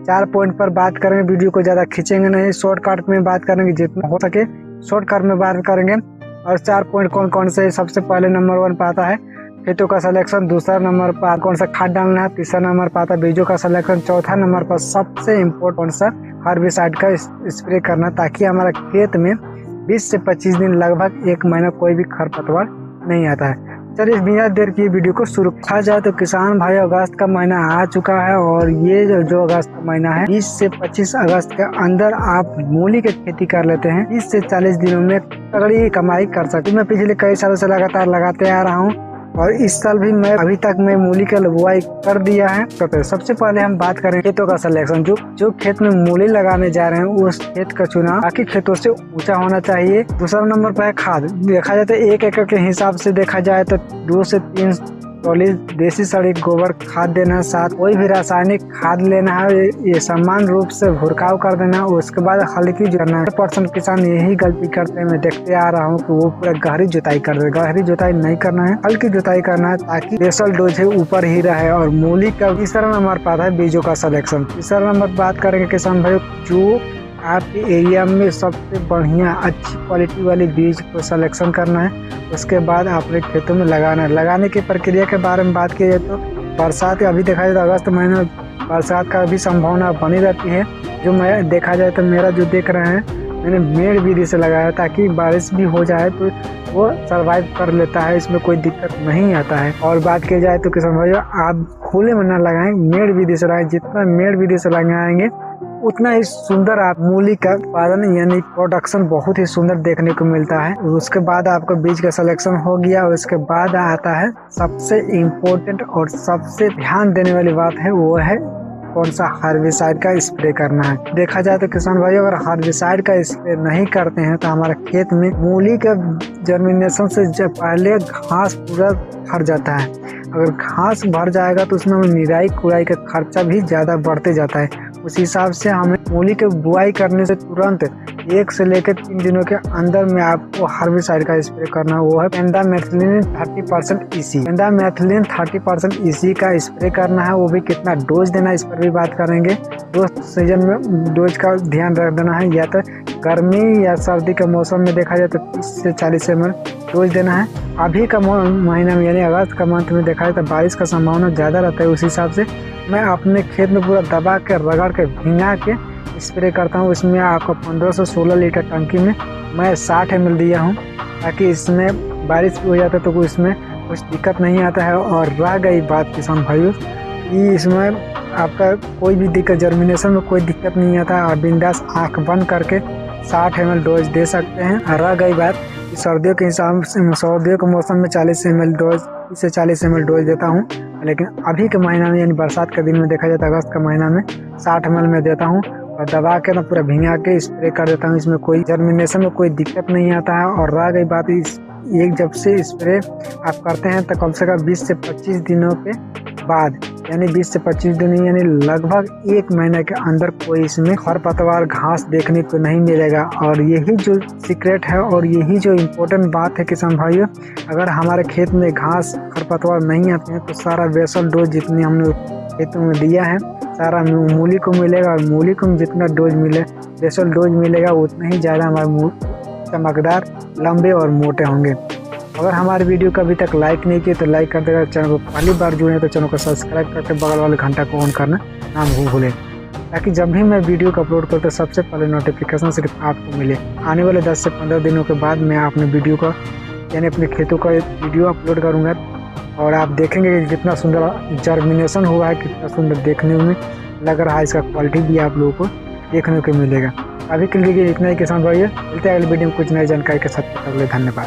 4 point पर बात करेंगे, वीडियो को ज़्यादा खींचेंगे नहीं, शॉर्टकट में बात करेंगे, जितना हो सके शॉर्टकट में बात करेंगे। और 4 पॉइंट कौन कौन से, सबसे पहले नंबर 1 पर आता है खेतों का सिलेक्शन, दूसरा नंबर पर कौन सा खाद डालना है, तीसरा नंबर पर आता है बीजों का सिलेक्शन, चौथा नंबर पर सबसे इम्पोर्टेंट कौन सा हर्बिसाइड का स्प्रे करना, ताकि हमारा खेत में 20 से 25 दिन लगभग 1 महीना कोई भी खरपतवार नहीं आता है। चलिए बिना देर की वीडियो को शुरू किया जाए तो किसान भाई, अगस्त का महीना आ चुका है और ये जो अगस्त का महीना है 20 से 25 अगस्त के अंदर आप मूली की खेती कर लेते हैं, 30 से 40 दिनों में तगड़ी कमाई कर सकते हैं। मैं पिछले कई सालों से लगातार लगाते आ रहा हूँ और इस साल भी मैं अभी तक मैं मूली का बुआई कर दिया है। तो सबसे पहले हम बात करें खेतों का सिलेक्शन। जो खेत में मूली लगाने जा रहे हैं उस खेत का चुनाव बाकी खेतों से ऊंचा होना चाहिए। दूसरा नंबर पर है खाद। देखा जाए तो 1 एकड़ के हिसाब से देखा जाए तो 2 से 3 ट्रॉली देसी सड़ी गोबर खाद देना, साथ कोई भी रासायनिक खाद लेना है, ये समान रूप से भुरकाव कर देना। उसके बाद हल्की करना है। 100% किसान यही गलती करते हैं, मैं देखते आ रहा हूँ कि वो पूरा गहरी जुताई कर दे। गहरी जुताई नहीं करना है, हल्की जुताई करना है ताकि बेसल डोज है ऊपर ही रहे। और मूली का तीसरा नंबर पर है बीजों का सिलेक्शन। तीसरा नंबर बात करेंगे किसान भाई, जो आपके एरिया में सबसे बढ़िया अच्छी क्वालिटी वाली बीज को सिलेक्शन करना है, उसके बाद अपने खेतों में लगाना है। लगाने की प्रक्रिया के बारे में बात की जाए तो बरसात का अभी देखा जाए तो अगस्त महीने में बरसात का भी संभावना बनी रहती है। जो मैं देखा जाए तो मेरा जो देख रहे हैं मैंने मेड़ विधि से लगाया ताकि बारिश भी हो जाए तो वो सर्वाइव कर लेता है, इसमें कोई दिक्कत नहीं आता है। और बात की जाए तो किसान भाइयों, आप खुले में न लगाएं, मेड़ विधि से लगाएं। जितना मेड़ विधि से लगाएंगे उतना ही सुंदर आप मूली का उत्पादन यानी प्रोडक्शन बहुत ही सुंदर देखने को मिलता है। उसके बाद आपका बीज का सिलेक्शन हो गया। उसके बाद आता है सबसे इम्पोर्टेंट और सबसे ध्यान देने वाली बात है, वो है कौन सा हर्बिसाइड का स्प्रे करना है। देखा जाए तो किसान भाई, अगर हर्बिसाइड का स्प्रे नहीं करते हैं तो हमारे खेत में मूली का जर्मिनेशन से जब पहले घास पूरा भर जाता है। अगर घास भर जाएगा तो उसमें निराई कुड़ाई का खर्चा भी ज़्यादा बढ़ते जाता है। उस हिसाब से हमें मूली के बुआई करने से तुरंत 1 से लेकर 3 दिनों के अंदर में आपको हर्बिसाइड का स्प्रे करना है, वो है पेंडामेथलिन 30% EC। पेंडामेथलिन 30% EC का स्प्रे करना है। वो भी कितना डोज देना है इस पर भी बात करेंगे। 2 सीजन में डोज का ध्यान रख देना है, या तो गर्मी या सर्दी के मौसम में देखा जाए तो 30 से 40 ml डोज देना है। अभी का महीना में यानी अगस्त का मंथ में देखा जाए तो बारिश का संभावना ज़्यादा रहता है। उस हिसाब से मैं अपने खेत में पूरा दबा के रगड़ के भिंगा के स्प्रे करता हूँ। इसमें आपको 15 से 16 लीटर टंकी में मैं 60 ml दिया हूँ, ताकि इसमें बारिश भी हो जाता है तो इसमें कुछ दिक्कत नहीं आता है। और रह गई बात किसान भाइयों कि इसमें आपका कोई भी दिक्कत, जर्मिनेशन में कोई दिक्कत नहीं आता है। आप बिंदास आँख बंद करके 60 ml डोज दे सकते हैं। और रह गई बात कि सर्दियों के हिसाब से सर्दियों के मौसम में 40 ml डोज, 30 से 40 ml डोज देता हूँ, लेकिन अभी के महीना में यानी बरसात के दिन में देखा जाता है अगस्त का महीना में 60 ml में देता हूँ और दबा के ना पूरा भिंगा के स्प्रे कर देता हूँ। इसमें कोई जर्मिनेशन में कोई दिक्कत नहीं आता है। और रह गई बात, एक जब से स्प्रे आप करते हैं तो कम से कम 20 से 25 दिनों के बाद यानी 20 से 25 दिन यानी लगभग 1 महीने के अंदर कोई इसमें खरपतवार घास देखने को नहीं मिलेगा। और यही जो सीक्रेट है और यही जो इम्पोर्टेंट बात है किसान भाइयों, अगर हमारे खेत में घास खरपतवार नहीं आते हैं तो सारा बेसल डोज जितनी हमने खेतों में दिया है सारा मूली को मिलेगा। और मूली को जितना डोज मिले, बेसल डोज मिलेगा, उतना ही ज़्यादा हमारे चमकदार, लंबे और मोटे होंगे। अगर हमारे वीडियो को अभी तक लाइक नहीं किए तो लाइक कर देगा। चैनल को पहली बार जुड़े तो चैनल को सब्सक्राइब करके बगल वाले घंटा को ऑन करना ना भूलें, ताकि जब भी मैं वीडियो को अपलोड करता तो सबसे पहले नोटिफिकेशन सिर्फ आपको मिले। आने वाले 10 से 15 दिनों के बाद मैं अपने वीडियो का यानी अपने खेतों का वीडियो अपलोड करूँगा और आप देखेंगे कि कितना सुंदर जर्मिनेशन हुआ है, कितना सुंदर देखने में लग रहा है। इसका क्वालिटी भी आप लोगों को देखने को मिलेगा। अभी के लिए इतना ही किसान भाइयों, मिलते हैं अगले वीडियो में कुछ नई जानकारी के साथ। धन्यवाद।